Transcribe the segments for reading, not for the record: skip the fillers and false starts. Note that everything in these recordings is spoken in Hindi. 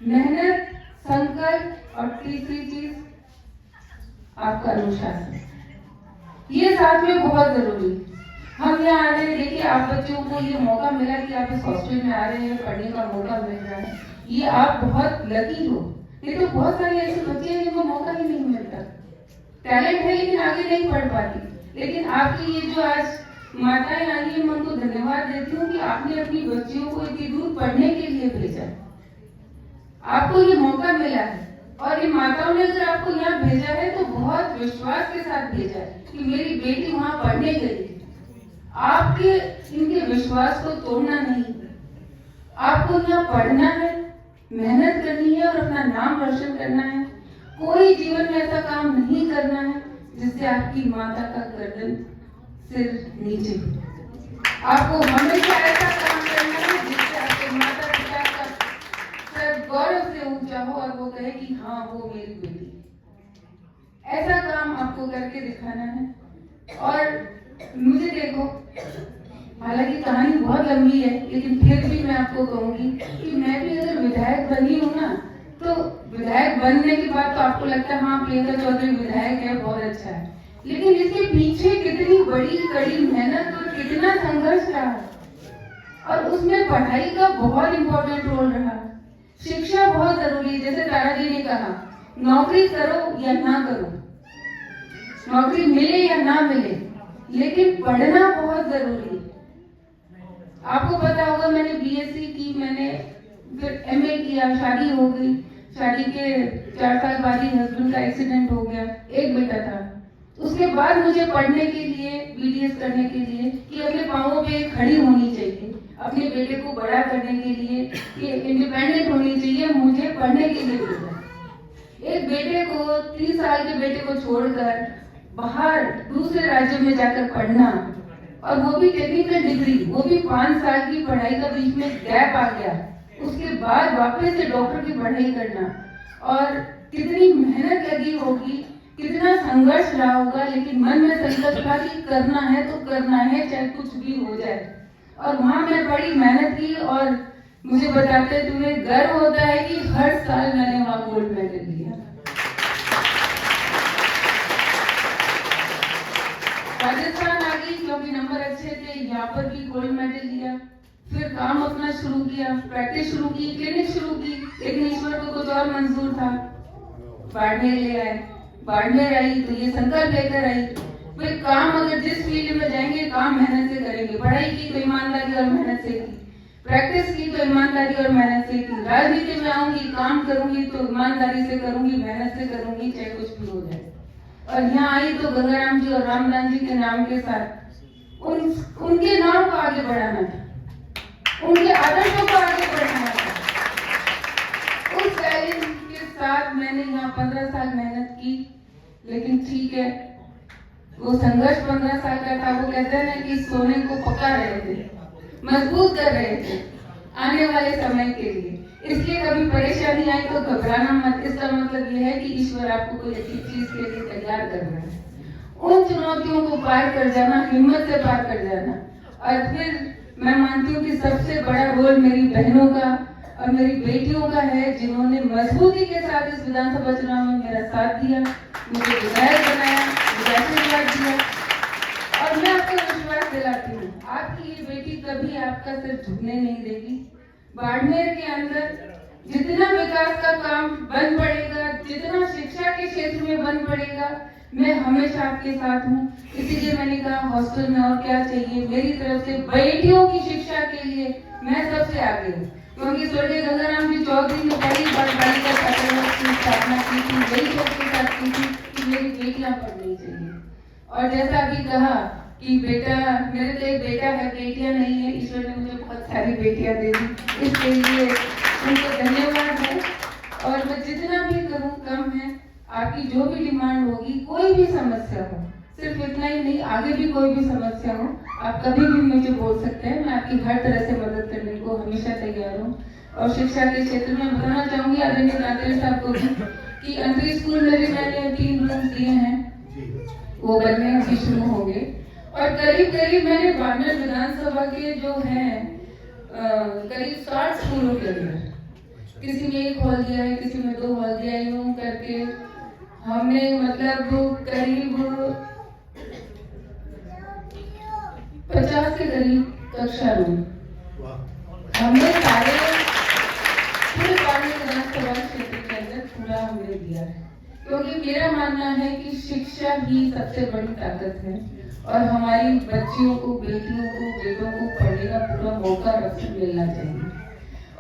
मेहनत, संकल्प और तीसरी चीज आपका अनुशासन, ये साथ में बहुत जरूरी है। हम यहाँ आ रहे हैं, देखिए आप बच्चों को ये मौका मिला कि आप इस हॉस्टल में आ रहे हैं, पढ़ने का मौका मिल रहा है, ये आप बहुत लकी हो। नहीं तो बहुत सारे ऐसे बच्चे हैं जिनको मौका ही नहीं मिलता, टैलेंट है लेकिन आगे नहीं पढ़ पाती। लेकिन आपकी ये जो आज माताएं आई हैं, मैं उनको धन्यवाद देती हूँ कि आपने अपनी बच्चियों को इतनी दूर पढ़ने के लिए भेजा, आपको ये मौका मिला है। और ये माताओं ने अगर आपको यहाँ भेजा है तो बहुत विश्वास के साथ भेजा है कि मेरी बेटी वहां पढ़ने गई। आपके इनके विश्वास को तोड़ना नहीं, आपको यहाँ पढ़ना है, मेहनत करनी है और अपना नाम रोशन करना है। कोई जीवन में ऐसा काम नहीं करना है जिससे आपकी माता का गर्दन सिर नीचे हो। आपको हमेशा ऐसा काम करना है जिससे आपके माता पिता का सर गौरव से ऊंचा हो और वो कहे कि हाँ वो मेरी बेटी। ऐसा काम आपको करके दिखाना है। और मुझे देखो, हालांकि कहानी बहुत लंबी है लेकिन फिर भी मैं आपको कहूंगी कि मैं भी अगर विधायक बनी हूँ ना, तो विधायक बनने के बाद तो आपको लगता है हाँ प्रियंका चौधरी विधायक है, बहुत अच्छा है, लेकिन इसके पीछे कितनी बड़ी कड़ी मेहनत और कितना संघर्ष रहा, और उसमें पढ़ाई का बहुत इंपॉर्टेंट रोल रहा। शिक्षा बहुत जरूरी है। जैसे तारा जी ने कहा, नौकरी करो या ना करो, नौकरी मिले या ना मिले, लेकिन पढ़ना बहुत जरूरी है। आपको पता होगा मैंने बीएससी की, मैंने फिर एमए किया, शादी हो गई, शादी के 4 साल बाद ही हस्बैंड का एक्सीडेंट हो गया, एक बेटा था। उसके बाद मुझे पढ़ने के लिए, बीडीएस करने के लिए कि अपने पांवों पे खड़ी होनी चाहिए, अपने बेटे को बड़ा करने के लिए, कि इंडिपेंडेंट होनी चाहिए, मुझे पढ़ने के लिए भेजा। एक बेटे को, 30 साल के बेटे को छोड़कर बाहर दूसरे राज्य में जाकर पढ़ना, और वो भी टेक्निकल डिग्री, वो भी 5 साल की पढ़ाई का बीच में गैप आ गया, उसके बाद वापस से डॉक्टर की पढ़ाई करना, और कितनी मेहनत लगी होगी, कितना संघर्ष रहा होगा, लेकिन मन में संकल्प था कि करना है तो करना है, चाहे कुछ भी हो जाए। और वहां मैं बड़ी मेहनत की, और मुझे बताते तुम्हें गर्व होता है कि हर साल मैंने वहां गोल्ड मेडल लिया। राजस्थान आ गई क्योंकि नंबर अच्छे थे, यहाँ पर भी गोल्ड मेडल लिया। फिर काम अपना शुरू किया, प्रैक्टिस शुरू की, क्लिनिक शुरू की, लेकिन ईश्वर को कुछ और मंजूर था। बाड़मेर ले आए, बाड़मेर आई तो ये संकल्प लेकर आई, भाई काम अगर जिस फील्ड में जाएंगे काम मेहनत से करेंगे। पढ़ाई की तो ईमानदारी और मेहनत से की, प्रैक्टिस की तो ईमानदारी और मेहनत से की, राजनीति में आऊंगी, काम करूंगी तो ईमानदारी से करूंगी, मेहनत से करूंगी, चाहे कुछ भी हो जाए। और यहाँ आई तो गंगाराम जी और रामदान जी के नाम के साथ उनके नाम को आगे बढ़ाना था, उनके आदर्शों को आगे बढ़ाना था। उस चैलेंज के साथ मैंने यहाँ 15 साल मेहनत की, लेकिन ठीक है, वो संघर्ष 15 साल का था। वो कहते हैं ना कि सोने को पका रहे थे, मजबूत कर रहे थे आने वाले समय के लिए। इसलिए कभी परेशानी आए तो घबराना मत, इसका मतलब ये है कि ईश्वर आपको कोई अच्छी चीज के लिए तैयार कर रहा है। उन चुनौतियों को पार कर जाना, हिम्मत से पार कर जाना। और फिर मैं मानती हूँ कि सबसे बड़ा रोल मेरी बहनों का और मेरी बेटियों का है, जिन्होंने मजबूती के साथ इस विधानसभा चुनाव में मेरा साथ दिया, मुझे विधायक बनाया, मुझे आशीर्वाद दिया। और मैं आपको विश्वास दिलाती हूँ, आपकी ये बेटी कभी आपका सिर झुकने नहीं देगी। बाड़मेर के अंदर जितना विकास का काम बन पड़ेगा, जितना शिक्षा के क्षेत्र में बन पड़ेगा, मैं हमेशा आपके साथ हूँ। इसीलिए मैंने कहा हॉस्टल में और क्या चाहिए, मेरी तरफ से बेटियों की शिक्षा के लिए मैं सबसे आगे हूँ। क्योंकि स्वर्गीय गंगाराम जी चौधरी ने पहली बार बालिका छात्रावास की स्थापना की थी, यही सबके साथ की थी कि मेरी बेटियां पढ़नी चाहिए। और जैसा अभी कहा कि बेटा, मेरे तो एक बेटा है, बेटियां नहीं है, ईश्वर ने मुझे बहुत सारी बेटियां दे दी, इसके लिए उनको धन्यवाद है। और मैं जितना भी करूं कम है। आपकी जो भी डिमांड होगी, कोई भी समस्या हो, सिर्फ इतना ही नहीं, आगे भी कोई भी समस्या हो, आप कभी भी मुझे बोल सकते हैं, मैं आपकी हर तरह से मदद करने को हमेशा तैयार हूँ। और शिक्षा के क्षेत्र में बताना चाहूंगी आदरणीय कांतेर साहब को भी कि अंतरी स्कूल में भी मैंने 3 रूम दिए हैं, वो बनने अभी शुरू होंगे। और करीब करीब मैंने बाड़मेर विधानसभा के जो हैं करीब 60 स्कूलों के अंदर किसी में 1 हॉल दिया है, किसी में 2 हॉल दिया है, यूं करके हमने मतलब करीब 50 के करीब कक्षा रूम हमने सारे पूरे पार्लियामेंट विधानसभा क्षेत्र के अंदर पूरा हमने दिया है, क्योंकि मेरा मानना है कि शिक्षा ही सबसे बड़ी ताकत है और हमारी बच्चियों को, बेटियों को, बेटों को पढ़ने का पूरा मौका अवसर मिलना चाहिए।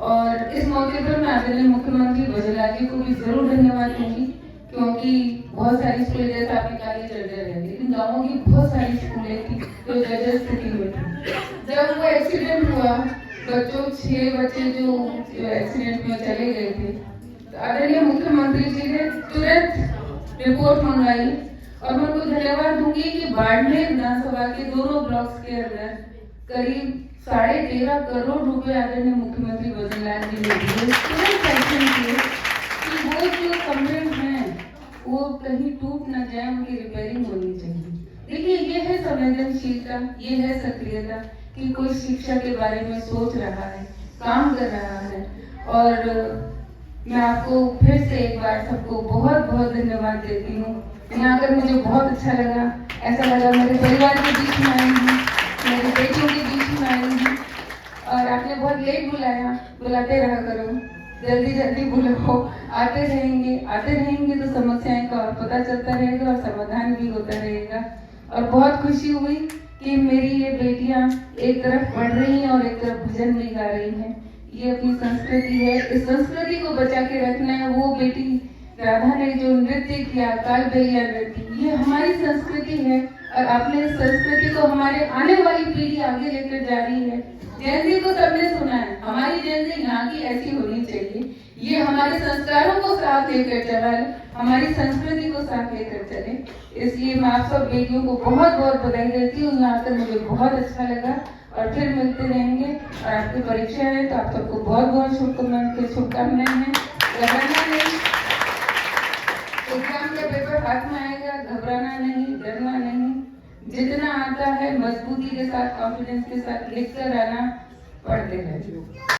और इस मौके पर मैं आदरणीय मुख्यमंत्री वजुला जी को भी जरूर धन्यवाद दूंगी, क्योंकि बहुत सारी स्कूलें जैसे आपने कहा ये जर्जर है, लेकिन गाँवों की बहुत सारी स्कूलें थी जो जर्जर स्थिति में थी। जब वो एक्सीडेंट हुआ, बच्चों 6 बच्चे जो एक्सीडेंट में चले गए थे, तो आदरणीय मुख्यमंत्री जी ने तुरंत रिपोर्ट मंगाई और मैं उनको धन्यवाद दूंगी कि बाड़मेर विधानसभा के दोनों ब्लॉक्स के अंदर करीब 13.5 करोड़ रुपए आदरणीय मुख्यमंत्री वजुला जी ने दिए, तुरंत एक्शन किए कि वो जो कमरे हैं वो कहीं टूट ना जाए, उनकी रिपेयरिंग होनी चाहिए। देखिए, ये है संवेदनशीलता, ये है सक्रियता कि कोई शिक्षा के बारे में सोच रहा है, काम कर रहा है। और मैं आपको फिर से एक बार सबको बहुत बहुत धन्यवाद देती हूँ। यहाँ आकर मुझे बहुत अच्छा लगा, ऐसा लगा मेरे परिवार के बीच में आई हूँ, मेरी बेटियों के बीच में आई हूँ। और आपने बहुत लेट बुलाया, बुलाते रहा करो, जल्दी जल्दी बुलाओ, आते रहेंगे तो समस्याएं का और पता चलता रहेगा और समाधान भी होता रहेगा। और बहुत खुशी हुई कि मेरी ये बेटियां एक तरफ पढ़ रही हैं और एक तरफ भजन भी गा रही हैं। ये अपनी संस्कृति है, इस संस्कृति को बचा के रखना है। वो बेटी राधा ने जो नृत्य किया, कालबेलिया नृत्य, ये हमारी संस्कृति है और आपने इस संस्कृति को हमारे आने वाली पीढ़ी आगे लेकर जा रही है। जयंती को सबने सुना है, हमारी जयंती यहाँ की ऐसी होनी चाहिए। ये हमारे संस्कारों को साथ लेकर चले, हमारी संस्कृति को साथ लेकर चले। इसलिए मैं आप सब बेटियों को बहुत बहुत बधाई देती हूँ। यहाँ आकर मुझे बहुत अच्छा लगा और फिर मिलते रहेंगे। और आपकी परीक्षा है तो आप सबको बहुत बहुत शुभकामनाएं हैं। घबराना नहीं, एग्जाम का पेपर हाथ में आएगा, घबराना नहीं, डरना नहीं, जितना आता है मजबूती के साथ, कॉन्फिडेंस के साथ लिख कर आना, पढ़ते रहना।